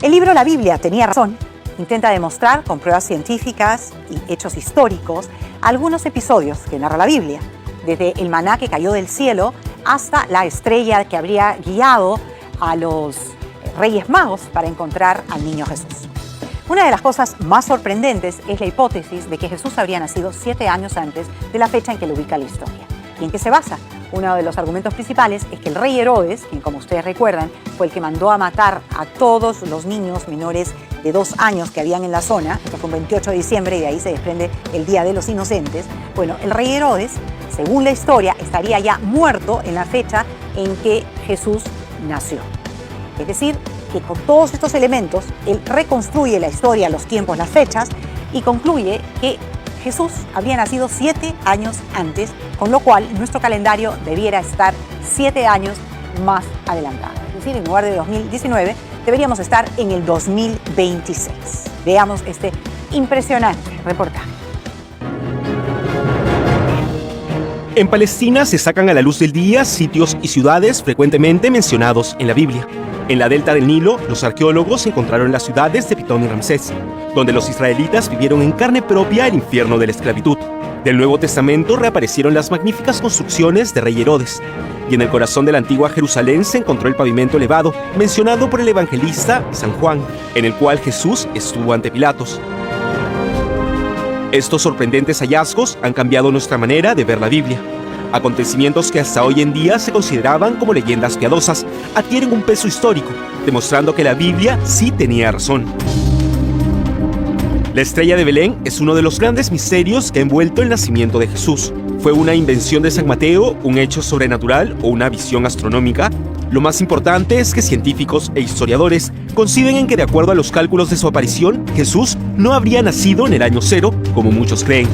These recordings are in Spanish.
El libro La Biblia tenía razón intenta demostrar con pruebas científicas y hechos históricos algunos episodios que narra la Biblia, desde el maná que cayó del cielo hasta la estrella que habría guiado a los Reyes Magos para encontrar al niño Jesús. Una de las cosas más sorprendentes es la hipótesis de que Jesús habría nacido 7 años antes de la fecha en que lo ubica la historia. ¿Y en qué se basa? Uno de los argumentos principales es que el rey Herodes, quien como ustedes recuerdan fue el que mandó a matar a todos los niños menores de 2 años que habían en la zona, esto fue un 28 de diciembre y de ahí se desprende el Día de los Inocentes. Bueno, el rey Herodes, según la historia, estaría ya muerto en la fecha en que Jesús nació. Es decir, que con todos estos elementos, él reconstruye la historia, los tiempos, las fechas y concluye que Jesús habría nacido 7 años antes, con lo cual nuestro calendario debiera estar 7 años más adelantado. Es decir, en lugar de 2019, deberíamos estar en el 2026. Veamos este impresionante reportaje. En Palestina se sacan a la luz del día sitios y ciudades frecuentemente mencionados en la Biblia. En la delta del Nilo, los arqueólogos encontraron las ciudades de Pitón y Ramsés, donde los israelitas vivieron en carne propia el infierno de la esclavitud. Del Nuevo Testamento reaparecieron las magníficas construcciones de rey Herodes, y en el corazón de la antigua Jerusalén se encontró el pavimento elevado, mencionado por el evangelista San Juan, en el cual Jesús estuvo ante Pilatos. Estos sorprendentes hallazgos han cambiado nuestra manera de ver la Biblia. Acontecimientos que hasta hoy en día se consideraban como leyendas piadosas adquieren un peso histórico, demostrando que la Biblia sí tenía razón. La estrella de Belén es uno de los grandes misterios que ha envuelto el nacimiento de Jesús. ¿Fue una invención de San Mateo, un hecho sobrenatural o una visión astronómica? Lo más importante es que científicos e historiadores coinciden en que, de acuerdo a los cálculos de su aparición, Jesús no habría nacido en el año 0, como muchos creen.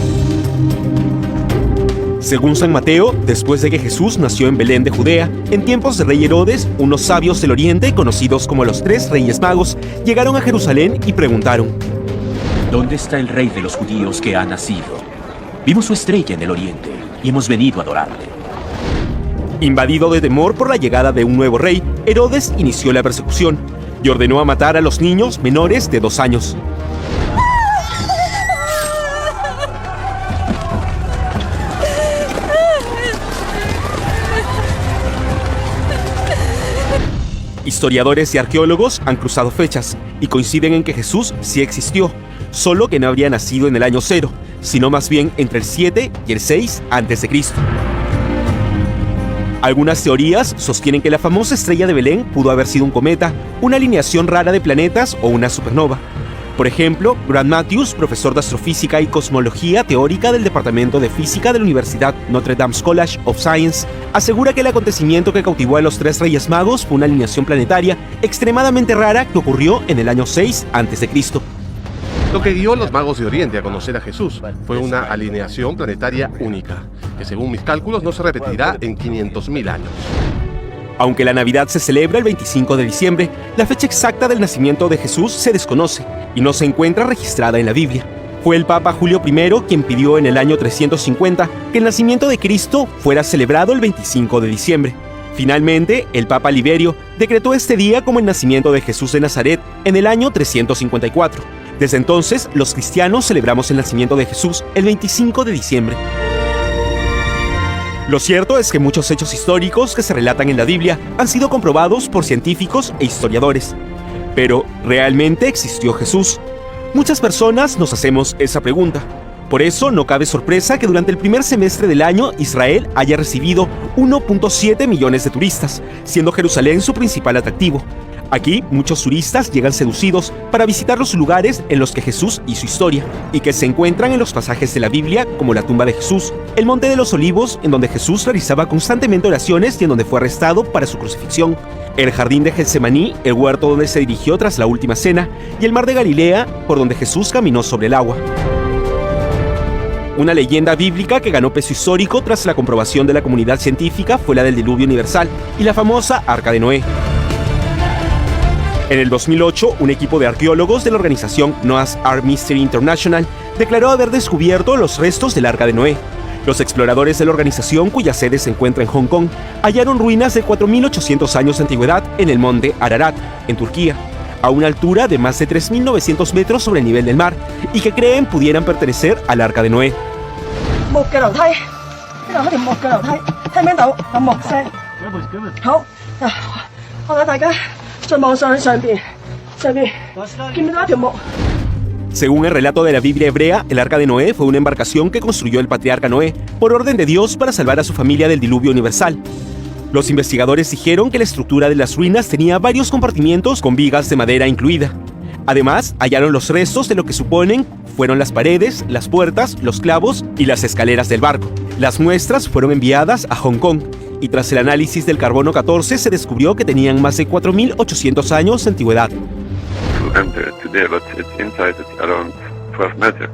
Según San Mateo, después de que Jesús nació en Belén de Judea, en tiempos de rey Herodes, unos sabios del oriente, conocidos como los 3 Reyes Magos, llegaron a Jerusalén y preguntaron: ¿Dónde está el rey de los judíos que ha nacido? Vimos su estrella en el oriente y hemos venido a adorarle. Invadido de temor por la llegada de un nuevo rey, Herodes inició la persecución y ordenó a matar a los niños menores de 2 años. Historiadores y arqueólogos han cruzado fechas y coinciden en que Jesús sí existió, solo que no habría nacido en el año 0, sino más bien entre el 7 y el 6 a.C. Algunas teorías sostienen que la famosa estrella de Belén pudo haber sido un cometa, una alineación rara de planetas o una supernova. Por ejemplo, Grant Matthews, profesor de astrofísica y cosmología teórica del Departamento de Física de la Universidad Notre Dame's College of Science, asegura que el acontecimiento que cautivó a los 3 Reyes Magos fue una alineación planetaria extremadamente rara que ocurrió en el año 6 a.C. Lo que guió a los magos de Oriente a conocer a Jesús fue una alineación planetaria única, que según mis cálculos no se repetirá en 500.000 años. Aunque la Navidad se celebra el 25 de diciembre, la fecha exacta del nacimiento de Jesús se desconoce y no se encuentra registrada en la Biblia. Fue el Papa Julio I quien pidió en el año 350 que el nacimiento de Cristo fuera celebrado el 25 de diciembre. Finalmente, el Papa Liberio decretó este día como el nacimiento de Jesús de Nazaret en el año 354. Desde entonces, los cristianos celebramos el nacimiento de Jesús el 25 de diciembre. Lo cierto es que muchos hechos históricos que se relatan en la Biblia han sido comprobados por científicos e historiadores. Pero, ¿realmente existió Jesús? Muchas personas nos hacemos esa pregunta. Por eso no cabe sorpresa que durante el primer semestre del año Israel haya recibido 1.7 millones de turistas, siendo Jerusalén su principal atractivo. Aquí, muchos turistas llegan seducidos para visitar los lugares en los que Jesús hizo historia y que se encuentran en los pasajes de la Biblia, como la tumba de Jesús, el Monte de los Olivos, en donde Jesús realizaba constantemente oraciones y en donde fue arrestado para su crucifixión, el jardín de Getsemaní, el huerto donde se dirigió tras la última cena, y el mar de Galilea, por donde Jesús caminó sobre el agua. Una leyenda bíblica que ganó peso histórico tras la comprobación de la comunidad científica fue la del diluvio universal y la famosa Arca de Noé. En el 2008, un equipo de arqueólogos de la organización Noah's Ark Mystery International declaró haber descubierto los restos del Arca de Noé. Los exploradores de la organización, cuya sede se encuentra en Hong Kong, hallaron ruinas de 4.800 años de antigüedad en el monte Ararat, en Turquía. a una altura de más de 3.900 metros sobre el nivel del mar, y que creen pudieran pertenecer al Arca de Noé. Según el relato de la Biblia hebrea, el Arca de Noé fue una embarcación que construyó el patriarca Noé por orden de Dios para salvar a su familia del diluvio universal. Los investigadores dijeron que la estructura de las ruinas tenía varios compartimientos con vigas de madera incluida. Además, hallaron los restos de lo que suponen fueron las paredes, las puertas, los clavos y las escaleras del barco. Las muestras fueron enviadas a Hong Kong, y tras el análisis del carbono 14 se descubrió que tenían más de 4.800 años de antigüedad. Today, but it's inside it's around 12 meters.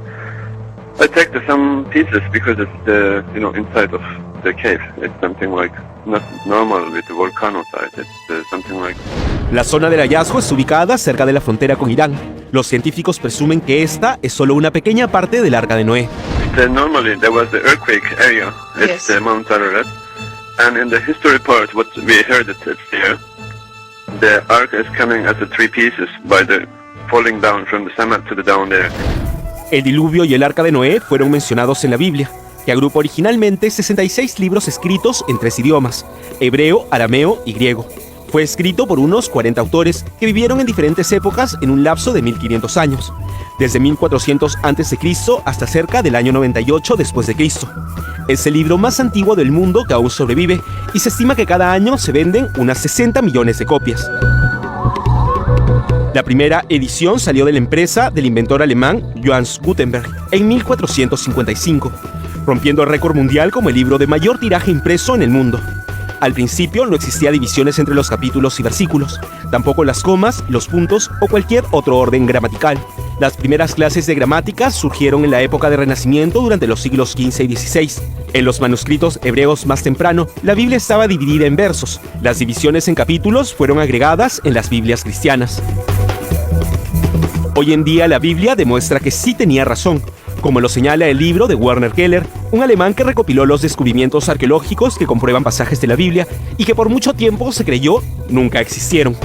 I checked some pieces because it's the inside of the cave. It's something like not normal with the volcano side. It's something like. La zona del hallazgo es ubicada cerca de la frontera con Irán. Los científicos presumen que esta es solo una pequeña parte del Arca de Noé. Normally there was the earthquake area. It's the Mount Ararat, and in the history part, what we heard it's there. The ark is coming as a 3 pieces by the falling down from the summit to the down there. El diluvio y el Arca de Noé fueron mencionados en la Biblia, que agrupa originalmente 66 libros escritos en 3 idiomas, hebreo, arameo y griego. Fue escrito por unos 40 autores que vivieron en diferentes épocas en un lapso de 1500 años, desde 1400 a.C. hasta cerca del año 98 después de Cristo. Es el libro más antiguo del mundo que aún sobrevive y se estima que cada año se venden unas 60 millones de copias. La primera edición salió de la empresa del inventor alemán Johannes Gutenberg en 1455, rompiendo el récord mundial como el libro de mayor tiraje impreso en el mundo. Al principio no existía divisiones entre los capítulos y versículos, tampoco las comas, los puntos o cualquier otro orden gramatical. Las primeras clases de gramática surgieron en la época del Renacimiento durante los siglos XV y XVI. En los manuscritos hebreos más temprano, la Biblia estaba dividida en versos. Las divisiones en capítulos fueron agregadas en las Biblias cristianas. Hoy en día la Biblia demuestra que sí tenía razón, como lo señala el libro de Werner Keller, un alemán que recopiló los descubrimientos arqueológicos que comprueban pasajes de la Biblia y que por mucho tiempo se creyó nunca existieron.